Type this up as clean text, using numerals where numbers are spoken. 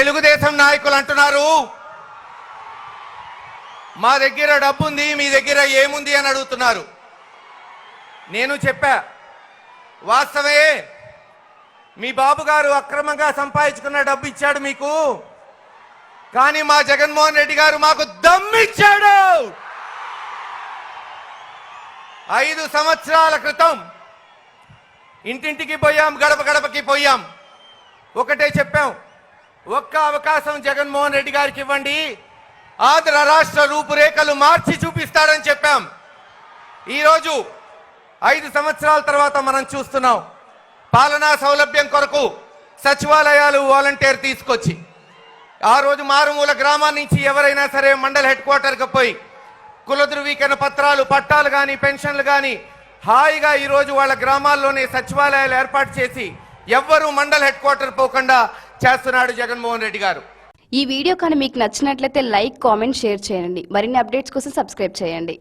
తెలుగుదేశం నాయకులు అంటున్నారు మా దగ్గర డబ్బు ఉంది, మీ దగ్గర ఏముంది అని అడుగుతున్నారు. నేను చెప్పా, వాస్తవే, మీ బాబు గారు అక్రమంగా సంపాదించుకున్న డబ్బు ఇచ్చాడు మీకు, కానీ మా జగన్మోహన్ రెడ్డి గారు మాకు దమ్మిచ్చాడు. 5 సంవత్సరాల క్రితం ఇంటింటికి పోయాం, గడప గడపకి పోయాం. ఒకటే చెప్పాం, ఒక్క అవకాశం జగన్మోహన్ రెడ్డి గారికి ఇవ్వండి, ఆంధ్ర రాష్ట్ర రూపురేఖలు మార్చి చూపిస్తాడని చెప్పాం. ఈరోజు 5 సంవత్సరాల తర్వాత మనం చూస్తున్నాం, పాలనా సౌలభ్యం కొరకు సచివాలయాలు వాలంటీర్ తీసుకొచ్చి, ఆ రోజు మారుమూల గ్రామాల నుంచి ఎవరైనా సరే మండల హెడ్ క్వార్టర్కి పోయి కుల ధృవీకరణ పత్రాలు, పట్టాలు కానీ పెన్షన్లు కానీ హాయిగా ఈరోజు వాళ్ళ గ్రామాల్లోనే సచివాలయాలు ఏర్పాటు చేసి ఎవ్వరూ మండల హెడ్ క్వార్టర్ పోకుండా చేస్తున్నాడు జగన్మోహన్ రెడ్డి గారు. ఈ వీడియో కానీ మీకు నచ్చినట్లయితే లైక్, కామెంట్, షేర్ చేయండి. మరిన్ని అప్డేట్స్ కోసం సబ్స్క్రైబ్ చేయండి.